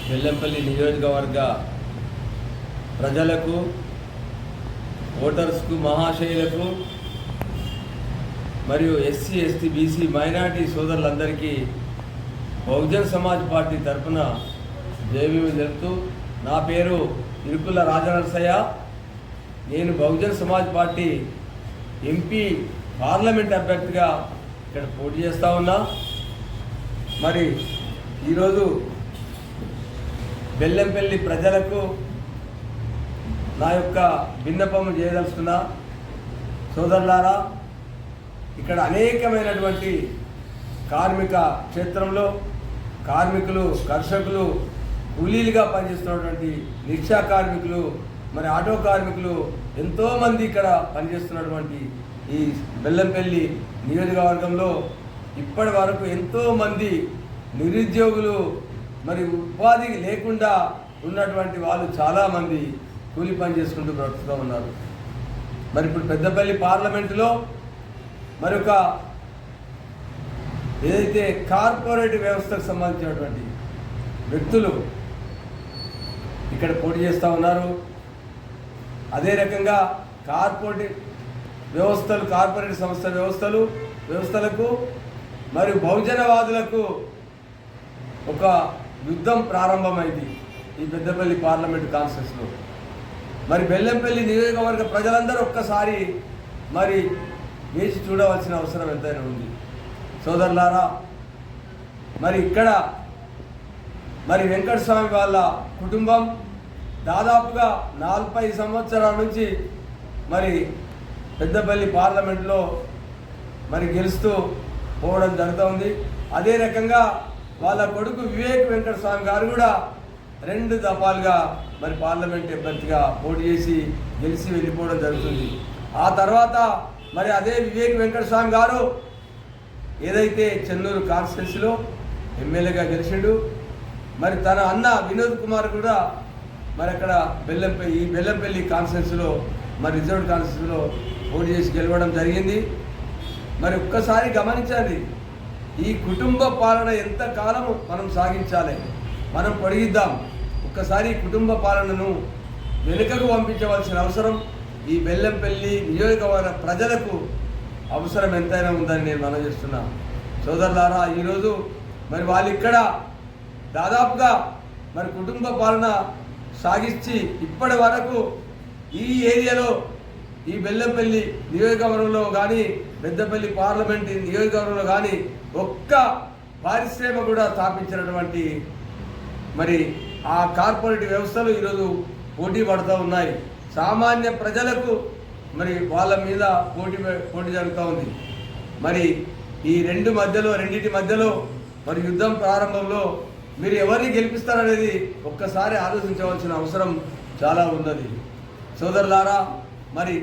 బెల్లంపల్లి నియోజకవర్గ ప్రజలకు, ఓటర్స్కు, మహాశయులకు మరియు ఎస్సీ, ఎస్టీ, బీసీ, మైనార్టీ సోదరులందరికీ బహుజన్ సమాజ్ పార్టీ తరఫున జైవీము తెలుపుతూ, నా పేరు ఇరుకుల రాజనరసయ్య. నేను Bahujan Samaj party MP parliament అభ్యర్థిగా ఇక్కడ పోటీ చేస్తూ ఉన్నా. మరి ఈరోజు బెల్లంపల్లి ప్రజలకు నా యొక్క విన్నపం చేయదలుచుకున్నా. సోదరులారా, ఇక్కడ అనేకమైనటువంటి కార్మిక క్షేత్రంలో కార్మికులు, కర్షకులు, కూలీలుగా పనిచేస్తున్నటువంటి రిక్షా కార్మికులు, మరి ఆటో కార్మికులు ఎంతోమంది ఇక్కడ పనిచేస్తున్నటువంటి ఈ బెల్లంపల్లి నియోజకవర్గంలో ఇప్పటి వరకు ఎంతోమంది నిరుద్యోగులు, మరి ఉపాధి లేకుండా ఉన్నటువంటి వాళ్ళు చాలామంది కూలి పని చేసుకుంటూ బ్రతుకుతూ ఉన్నారు. మరి ఇప్పుడు పెద్దపల్లి పార్లమెంటులో మరొక ఏదైతే కార్పొరేట్ వ్యవస్థకు సంబంధించినటువంటి వ్యక్తులు ఇక్కడ పోటీ చేస్తూ ఉన్నారు. అదే రకంగా కార్పొరేట్ సంస్థ వ్యవస్థలకు మరియు బహుజనవాదులకు ఒక యుద్ధం ప్రారంభమైంది ఈ పెద్దపల్లి పార్లమెంటు కాన్స్టిట్యూన్సీలో. మరి బెల్లంపల్లి నియోజకవర్గ ప్రజలందరూ ఒక్కసారి మరి వేచి చూడవలసిన అవసరం ఎంతైనా ఉంది. సోదరులారా, మరి ఇక్కడ మరి వెంకటస్వామి వాళ్ళ కుటుంబం దాదాపుగా 40 సంవత్సరాల నుంచి మరి పెద్దపల్లి పార్లమెంట్లో మరి గెలుస్తూ పోవడం జరుగుతుంది. అదే రకంగా వాళ్ళ కొడుకు వివేక్ వెంకటస్వామి గారు కూడా 2 దఫాలుగా మరి పార్లమెంట్ అభ్యర్థిగా పోటీ చేసి గెలిచి వెళ్ళిపోవడం జరుగుతుంది. ఆ తర్వాత మరి అదే వివేక్ వెంకటస్వామి గారు ఏదైతే చెన్నూరు కాన్స్టిట్యున్సీలో ఎమ్మెల్యేగా గెలిచిండు, మరి తన అన్న వినోద్ కుమార్ కూడా మరి అక్కడ బెల్లంపల్లి కాన్స్టిట్యున్సీలో మరి రిజర్వ్డ్ కాన్స్టిట్యున్సీలో పోటీ చేసి గెలవడం జరిగింది. మరి ఒక్కసారి గమనించాలి, ఈ కుటుంబ పాలన ఎంతకాలము మనం సాగించాలి, మనం పొడిగిద్దాం. ఒక్కసారి కుటుంబ పాలనను వెనుకకు పంపించవలసిన అవసరం ఈ బెల్లంపల్లి నియోజకవర్గ ప్రజలకు అవసరం ఎంతైనా ఉందని నేను మనం చేస్తున్నా. సోదరులారా, ఈరోజు మరి వాళ్ళు ఇక్కడ దాదాపుగా మరి కుటుంబ పాలన సాగించి ఇప్పటి వరకు ఈ ఏరియాలో ఈ బెల్లంపల్లి నియోజకవర్గంలో కానీ పెద్దపల్లి పార్లమెంట్ నియోజకవర్గంలో కానీ ఒక్క పారిశ్రమ కూడా స్థాపించినటువంటి మరి ఆ కార్పొరేట్ వ్యవస్థలు ఈరోజు పోటీ పడుతూ ఉన్నాయి. సామాన్య ప్రజలకు మరి వాళ్ళ మీద పోటీ జరుగుతూ ఉంది. మరి ఈ రెండింటి మధ్యలో మరి యుద్ధం ప్రారంభంలో మీరు ఎవరిని గెలిపిస్తారనేది ఒక్కసారి ఆలోచించవలసిన అవసరం చాలా ఉన్నది. సోదరులారా, మరి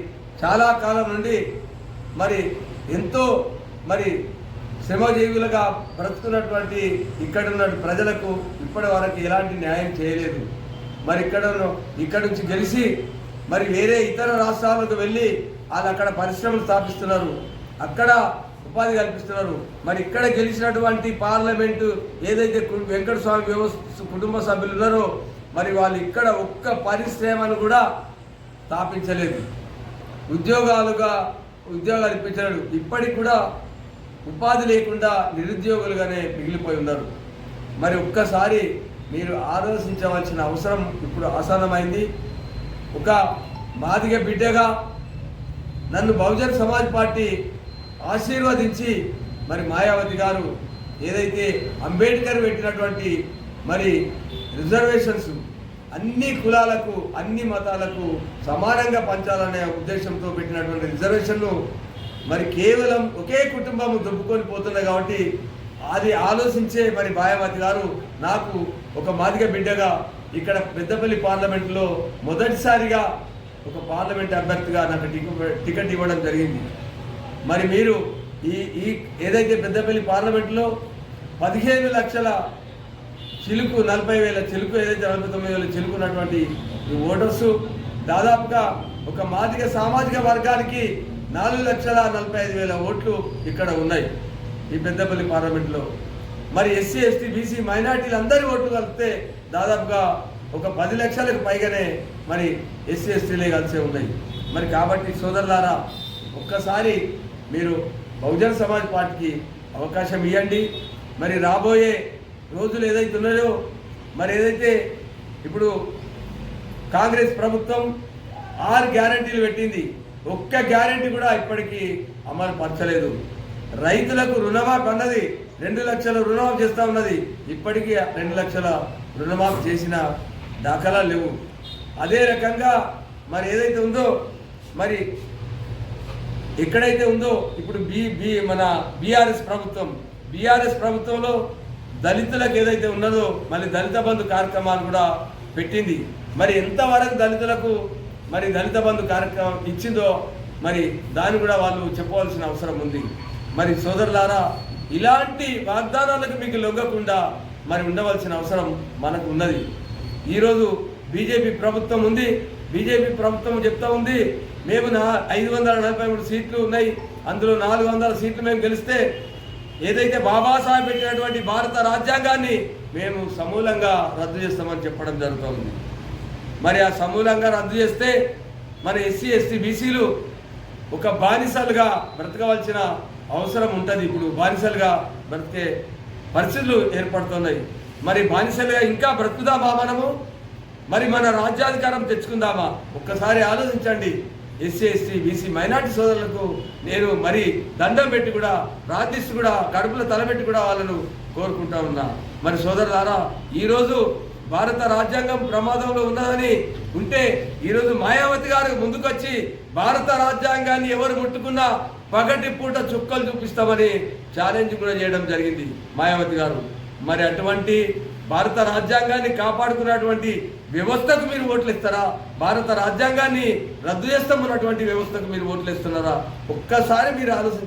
చాలా కాలం నుండి మరి ఎంతో మరి శ్రమజీవులుగా బ్రతుకున్నటువంటి ఇక్కడున్న ప్రజలకు ఇప్పటి వరకు ఎలాంటి న్యాయం చేయలేదు. మరి ఇక్కడ నుంచి గెలిచి మరి వేరే ఇతర రాష్ట్రాలకు వెళ్ళి వాళ్ళు అక్కడ పరిశ్రమలు స్థాపిస్తున్నారు, అక్కడ ఉపాధి కల్పిస్తున్నారు. మరి ఇక్కడ గెలిచినటువంటి పార్లమెంటు ఏదైతే వెంకటస్వామి కుటుంబ సభ్యులు ఉన్నారో మరి వాళ్ళు ఇక్కడ ఒక్క పరిశ్రమను కూడా స్థాపించలేదు, ఉద్యోగాలు ఇప్పించలేదు. ఇప్పటికి కూడా ఉపాధి లేకుండా నిరుద్యోగులుగానే మిగిలిపోయి ఉన్నారు. మరి ఒక్కసారి మీరు ఆలోచించవలసిన అవసరం ఇప్పుడు ఆసన్నమైంది. ఒక మాదిగ బిడ్డగా నన్ను బహుజన్ సమాజ్ పార్టీ ఆశీర్వదించి మరి మాయావతి గారు ఏదైతే అంబేద్కర్ పెట్టినటువంటి మరి రిజర్వేషన్స్ అన్ని కులాలకు, అన్ని మతాలకు సమానంగా పంచాలనే ఉద్దేశంతో పెట్టినటువంటి రిజర్వేషన్ను మరి కేవలం ఒకే కుటుంబము దొబ్బుకొని పోతుంది. కాబట్టి అది ఆలోచించే మరి మాయావతి గారు నాకు ఒక మాదిగ బిడ్డగా ఇక్కడ పెద్దపల్లి పార్లమెంట్లో మొదటిసారిగా ఒక పార్లమెంట్ అభ్యర్థిగా నాకు టికెట్ ఇవ్వడం జరిగింది. మరి మీరు ఈ ఏదైతే పెద్దపల్లి పార్లమెంట్లో 15 లక్షల చిలుకు, 40,000 చిలుకు, ఏదైతే 49,000 చిలుకు ఉన్నటువంటి ఈ ఓటర్సు దాదాపుగా ఒక మాదిగ సామాజిక వర్గానికి 4,45,000 ఓట్లు ఇక్కడ ఉన్నాయి ఈ పెద్దపల్లి పార్లమెంట్లో. మరి ఎస్సీ ఎస్టీ బీసీ మైనార్టీలు అందరి ఓట్లు కలిపితే దాదాపుగా ఒక 10 లక్షలకు పైగానే మరి ఎస్సీ ఎస్టీలే కలిసే ఉన్నాయి. మరి కాబట్టి సోదరులారా, ఒక్కసారి మీరు బహుజన సమాజ్ పార్టీకి అవకాశం ఇవ్వండి. మరి రాబోయే రోజులు ఏదైతే ఉన్నాయో, మరి ఏదైతే ఇప్పుడు కాంగ్రెస్ ప్రభుత్వం 6 గ్యారంటీలు పెట్టింది, ఒక్క గ్యారంటీ కూడా ఇప్పటికీ అమలు పరచలేదు. రైతులకు రుణమాఫీ అన్నది 2 లక్షల రుణమాఫీ చేస్తూ ఉన్నది, ఇప్పటికీ 2 లక్షల రుణమాఫీ చేసిన దాఖలాలు లేవు. అదే రకంగా మరి ఏదైతే ఉందో, మరి ఎక్కడైతే ఉందో ఇప్పుడు మన బీఆర్ఎస్ ప్రభుత్వంలో దళితులకు ఏదైతే ఉన్నదో మళ్ళీ దళిత బంధు కార్యక్రమాలు కూడా పెట్టింది. మరి ఎంతవరకు దళితులకు మరి దళిత బంధు కార్యక్రమం ఇచ్చిందో మరి దాన్ని కూడా వాళ్ళు చెప్పవలసిన అవసరం ఉంది. మరి సోదరులారా, ఇలాంటి వాగ్దానాలకు మీకు లొంగకుండా మరి ఉండవలసిన అవసరం మనకు ఉన్నది. ఈరోజు బీజేపీ ప్రభుత్వం ఉంది, బీజేపీ ప్రభుత్వం చెప్తా ఉంది మేము 543 సీట్లు ఉన్నాయి, అందులో 400 సీట్లు మేము గెలిస్తే ఏదైతే బాబాసాహెబ్ పెట్టినటువంటి భారత రాజ్యాంగాన్ని మేము సమూలంగా రద్దు చేస్తామని చెప్పడం జరుగుతుంది. మరి ఆ సమూలంగా రద్దు చేస్తే మరి ఎస్సీ ఎస్టీ బీసీలు ఒక బానిసలుగా బ్రతకవలసిన అవసరం ఉంటుంది. ఇప్పుడు బానిసలుగా బ్రతికే పరిస్థితులు ఏర్పడుతున్నాయి. మరి బానిసలుగా ఇంకా బ్రతుకుదామా మనము? మరి మన రాజ్యాధికారం తెచ్చుకుందామా? ఒక్కసారి ఆలోచించండి. ఎస్సీ ఎస్టీ బీసీ మైనార్టీ సోదరులకు నేను మరి దండం పెట్టి కూడా ప్రార్థిస్తూ కూడా కడుపులో తలబెట్టి కూడా వాళ్ళను కోరుకుంటా ఉన్నా. మరి సోదరులారా, ఈరోజు భారత రాజ్యాంగం ప్రమాదంలో ఉన్నదని ఉంటే ఈరోజు మాయావతి గారు ముందుకొచ్చి భారత రాజ్యాంగాన్ని ఎవరు ముట్టుకున్నా పగటి పూట చుక్కలు చూపిస్తామని ఛాలెంజ్ కూడా చేయడం జరిగింది మాయావతి గారు. మరి అటువంటి భారత రాజ్యాంగాన్ని కాపాడుకున్నటువంటి వ్యవస్థకు మీరు ఓట్లు ఇస్తారా? భారత రాజ్యాంగాన్ని రద్దు చేస్తామన్నటువంటి వ్యవస్థకు మీరు ఓట్లు ఇస్తున్నారా? ఒక్కసారి మీరు ఆలోచించండి.